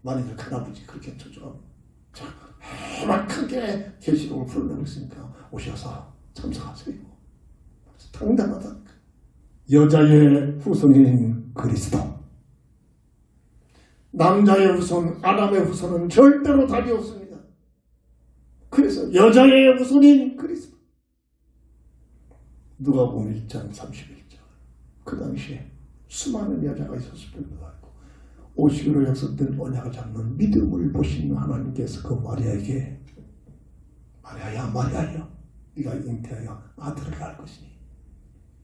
S1: 많이들 큰아버지 그렇게 초청하고 자, 해박하게 계시록을 풀어내고 있으니까 오셔서 참석하세요. 당당하다. 여자의 후손인 그리스도, 남자의 후손 아담의 후손은 절대로 답이 없습니다. 그래서 여자의 후손인 그리스도. 누가복음 1장 31절. 그 당시에 수많은 여자가 있었을 때도 알고 오시기로 약속된 언약을 잡는 믿음을 보시는 하나님께서 그 마리아에게 마리아야 네가 잉태하여 아들을 낳을 것이니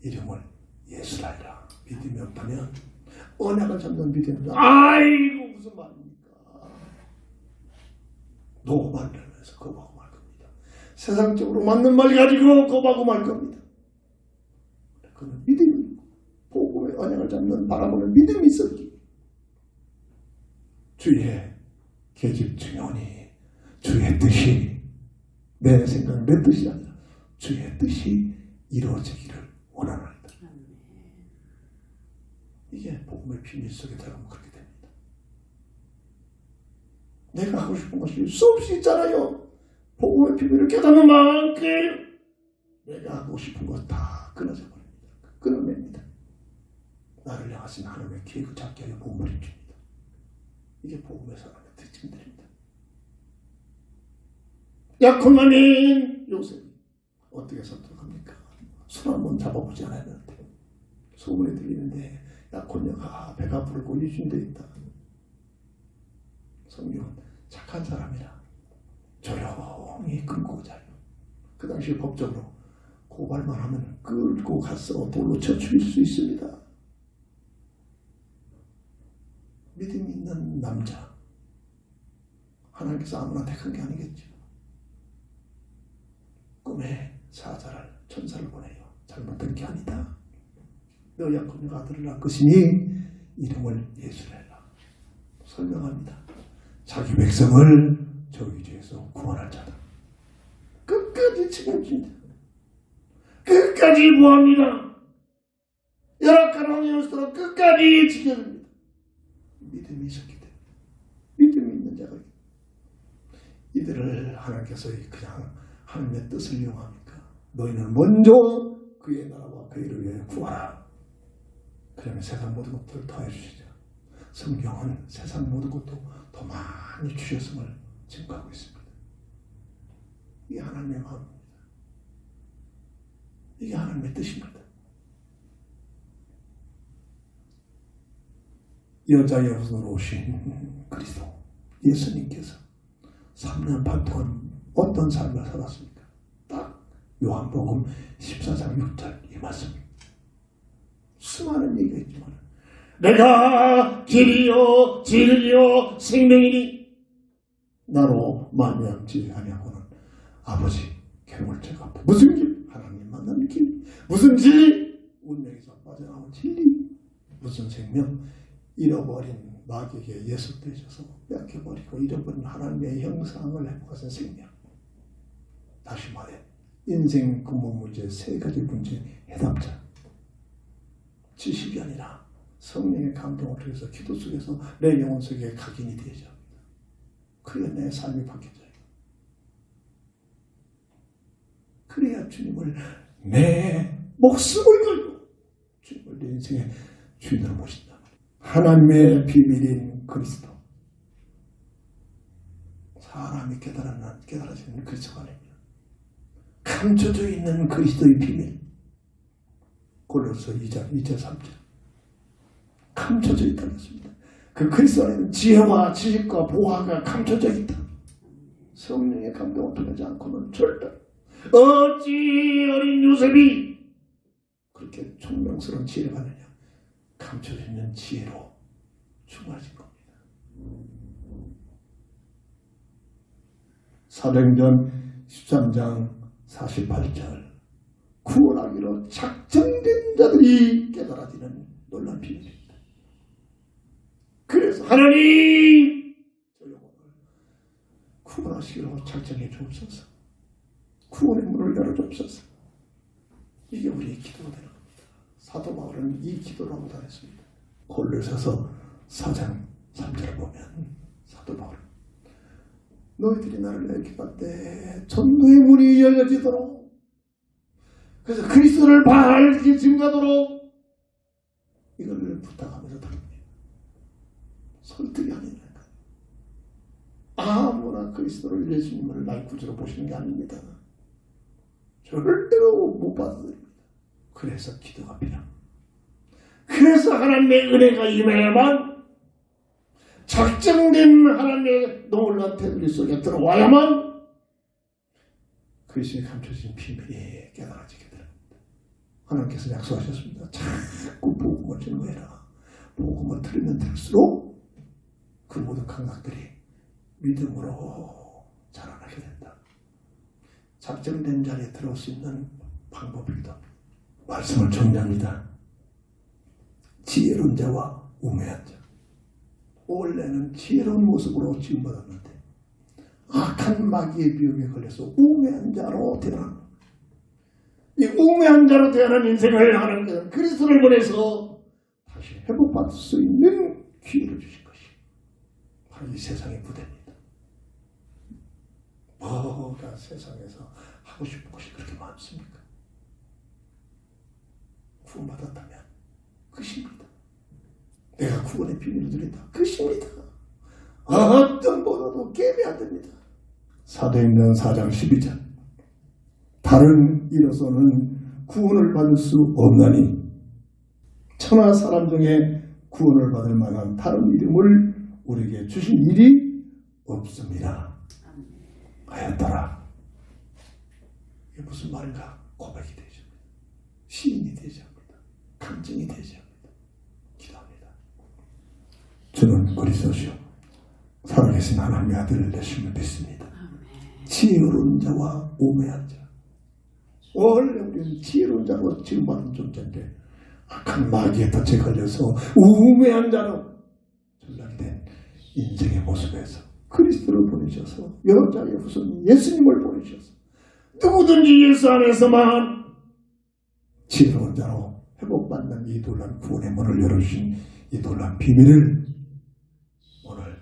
S1: 이름을 예수라이라. 믿음이 없다면 언약을 잡는 믿음이 아이고 무슨 말입니까? 노고 말하면서 거부하고 말 겁니다. 세상적으로 맞는 말 가지고 거부하고 말 겁니다. 그는 믿음이 복음의 언약을 잡는 바라보는 믿음이 있었기. 주의 계집 증언이 주의 뜻이 내 생각 내 뜻이 아니라 주의 뜻이 이루어지기를 원하나이다. 이게 복음의 비밀 속에 들어가면 그렇게 됩니다. 내가 하고 싶은 것이 수없이 있잖아요. 복음의 비밀을 깨닫는 만큼 내가 하고 싶은 것 다 끊어져 버립니다. 끊어냅니다. 나를 향하신 하나님의 계획을 잡게 하여 복음을 줍니다. 이게 복음의 사람의 특징들입니다. 약혼 남인 요셉이 어떻게 선택합니까? 손 한번 잡아보지 않았는데 소문이 들리는데 약혼녀가 배가 부르고 유진되어 있다. 성경은 착한 사람이라 조용히 끊고 자요. 그 당시 법적으로 고발만 하면 끌고 가서 돌로 쳐 죽일 수 있습니다. 믿음 있는 남자, 하나님께서 아무나 택한 게 아니겠죠. 꿈에 사자를 천사를 보내요. 잘못된 게 아니다. 너 약혼녀가 아들을 낳을 것이니 이름을 예수라 해라. 설명합니다. 자기 백성을 저기 죄에서 구원할 자다. 끝까지 책임집니다. 끝까지 보합니다. 열악한 환경에서도 끝까지 지켜줍니다. 믿음이 있었기 때문에. 믿음이 있는 자가 이들을 하나님께서 그냥 하나님의 뜻을 이용합니까? 너희는 먼저 그의 나라와 그 일을 위해 구하라. 그러면 세상 모든 것들을 더해 주시죠. 성경은 세상 모든 것도 더 많이 주셨음을 증거하고 있습니다. 이게 하나님의 마음입니다. 이게 하나님의 뜻입니다. 여자의 후손으로 오신 그리스도 예수님께서 3년 반 동안 어떤 삶을 살았습니까? 딱 요한복음 14장 6절 이 말씀입니다. 수많은 얘기가 있지만 내가 길이요 진리요 생명이니 나로 말미암지 아니하고는 아버지 괴물 제가 없다. 무슨 길? 하나님 만나는 길. 무슨 진리? 운명에서 빠져나온 진리. 무슨 생명? 잃어버린 마귀에게 예속되셔서 뺏겨버리고 잃어버린 하나님의 형상을 회복하신 생명. 다시 말해 인생 근본 문제 세 가지 문제 해답자. 지식이 아니라 성령의 감동을 통해서 기도 속에서 내 영혼 속에 각인이 되어야 합니다. 그래야 내 삶이 바뀌어져요. 그래야 주님을 내 목숨을 걸고 주님을 내 인생의 주인으로 모신다. 하나님의 비밀인 그리스도. 사람이 깨달아지는 그리스도가 아닙니다. 감춰져 있는 그리스도의 비밀. 골로새 2장 2절 3절. 감춰져 있다는 것입니다. 그 그리스도 안에는 지혜와 지식과 보화가 감춰져 있다. 성령의 감동을 통하지 않고는 절대. 어찌 어린 요셉이 그렇게 총명스러운 지혜를 받느냐. 감춰져 있는 지혜로 충만해진 겁니다. 사도행전 13장 48절. 구원하기로 작정된 자들이 깨달아지는 놀라운 비밀입니다. 그래서 하나님 저 영혼을 구원하시기로 작정해 주옵소서. 구원의 문을 열어주옵소서. 이게 우리의 기도가 되는 겁니다. 사도 바울은 이 기도라고 다녔습니다. 골로새서 4장 3절을 보면 사도 바울은 너희들이 나를 위하여 기도할 때 전도의 문이 열려지도록, 그래서 그리스도를 바르게 증거하도록 이걸 부탁하면서 답니다. 설득이 아니니까. 아무나 그리스도를 예수님을 나의 구주로 보시는 게 아닙니다. 절대로 못 받아들입니다. 그래서 기도가 필요합니다. 그래서 하나님의 은혜가 임해야만, 작정된 하나님의 놀라운 테두리 속에 들어와야만 그리스도에 감춰진 비밀이 깨달아지게 됩니다. 하나님께서 약속하셨습니다. 자꾸 복음을 증거해라. 복음을 들으면 들을수록 그 모든 감각들이 믿음으로 자라나게 된다. 작정된 자리에 들어올 수 있는 방법이기도 합니다. 말씀을 정리합니다. 지혜로운 자와 우매한 자. 원래는 지혜로운 모습으로 지음받았는데 악한 마귀의 비용에 걸려서 우매한 자로 태어난, 이 우매한 자로 태어난 인생을 하나님께서 그리스도를 보내서 다시 회복받을 수 있는 기회를 주신 것이 바로 이 세상의 부대입니다. 뭐가 세상에서 하고 싶은 것이 그렇게 많습니까? 구원받았다면 끝입니다. 내가 구원의 비밀을 드린다. 끝입니다. 어떤 번호도 깨면 안 됩니다. 사도행전 4장 12절. 다른 이로서는 구원을 받을 수 없나니 천하 사람 중에 구원을 받을 만한 다른 이름을 우리에게 주신 일이 없습니다. 하였더라. 이게 무슨 말인가? 고백이 되죠. 시인이 되죠. 감정이 되죠. 기도합니다. 저는 그리스도시요 살아계신 하나님의 아들을 되심을 믿습니다. 지혜로운 자와 우매한 자. 원래 우리는 지혜로운 자로 지음받는 존재인데 악한 마귀의 덫에 걸려서 우매한 자로 전락이 된 인생의 모습에서 그리스도를 보내셔서 여자의 후손 예수님을 보내셔서 누구든지 예수 안에서만 지혜로운 자로 회복받는 이 놀라운 구원의 문을 열어주신 이 놀라운 비밀을 오늘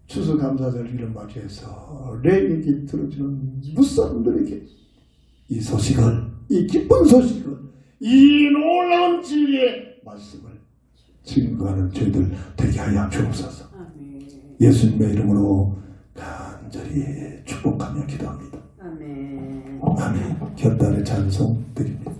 S1: 추수감사절기를 맞이해서 내 얘기 들어주는 무사람들에게 이 소식을, 이 기쁜 소식을, 이 놀라운 진리의 말씀을 증거하는 저희들 되게 하여 주옵소서. 예수님의 이름으로 간절히 축복하며 기도합니다. 아멘. 아멘. 곁달의 찬송 드립니다.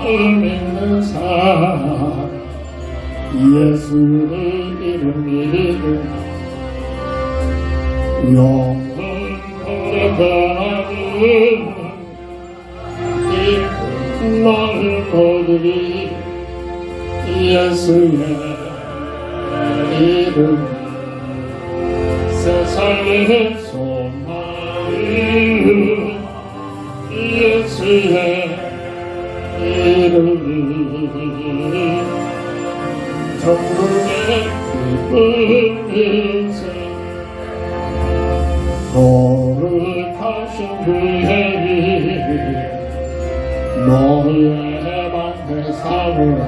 S2: 믿는 사람 예수의 이름 믿는 영혼 걸어가는 너를 보들이 예수의 이름 세상의 소망을 예수의 이름이 천국의 기쁜 인생 거룩하신 그의 너의 맘에 사무라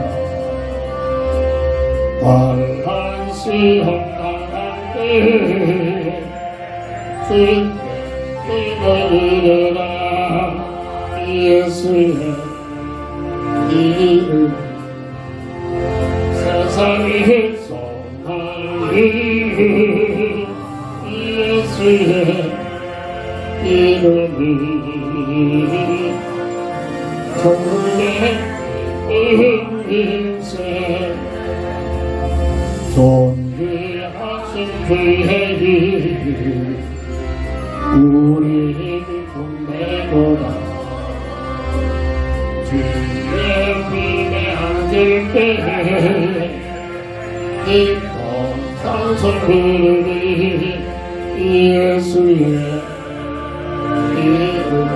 S2: 빨간 시험 당할 때 주님을 이르라 예수의 이름 세상의 소망을 예수의 이름이 천국의 인생 존귀하신 그의 이름 우리 군대보다 주의 품에 안길 때 기쁨 찬송 부르리 예수의 이름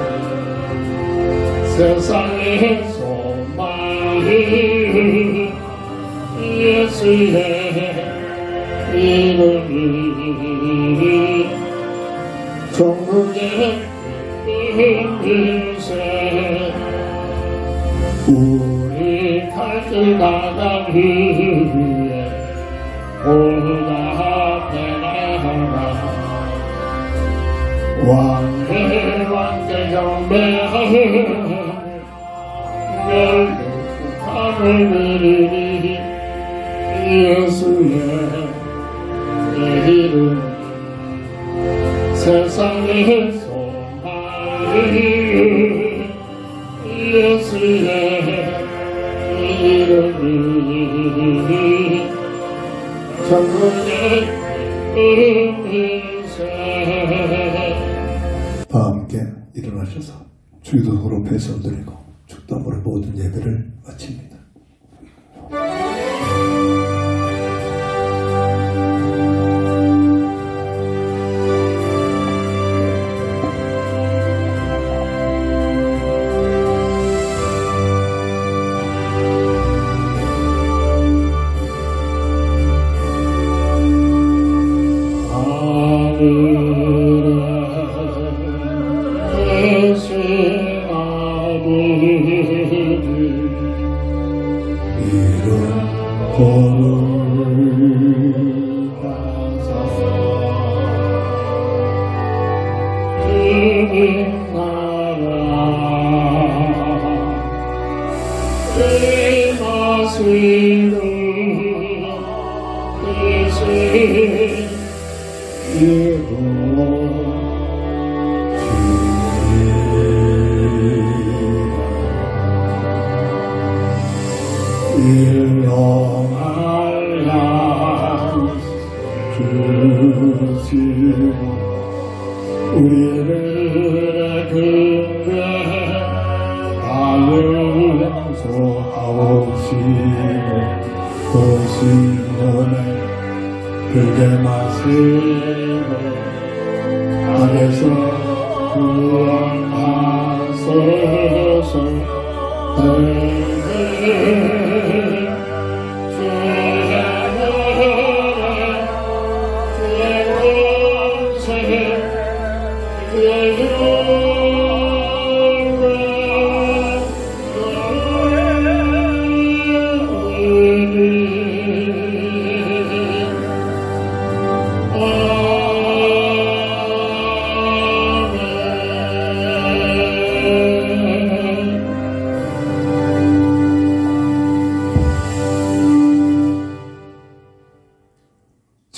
S2: 세상의 소망이 예수의 이름이 천국의 힘세 우리 갈 길 나가기 위해 보다 배나가 왕의 왕의 경배하는 멸류관을 드리니 예수의 이름 세상의 소망이 예수의 이름이 천국의 인생
S1: 다 함께 일어나셔서 주기도로 배설 드리고 축담으로 모든 예배를 마칩니다.
S2: 우리를 그게 알려소하옵시고 도시원에 그게 마시고 안에서 구원하소서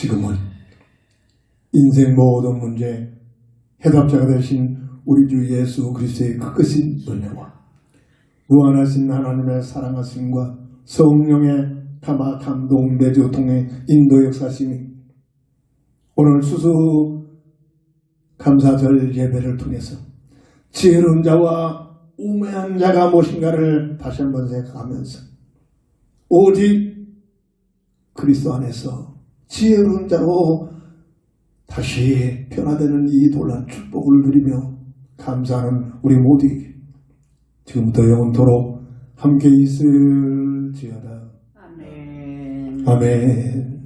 S1: 지금은 인생 모든 문제 해답자가 되신 우리 주 예수 그리스도의 그 크신 은혜와 무한하신 하나님의 사랑하심과 성령의 감동 내주 통해 인도 역사심이 오늘 수수 감사절 예배를 통해서 지혜로운 자와 우매한 자가 무엇인가를 다시 한번 생각하면서 오직 그리스도 안에서 지혜로운 자로 다시 변화되는 이 놀라운 축복을 누리며 감사하는 우리 모두에게 지금부터 영원토록 함께 있을지어다. 아멘. 아멘.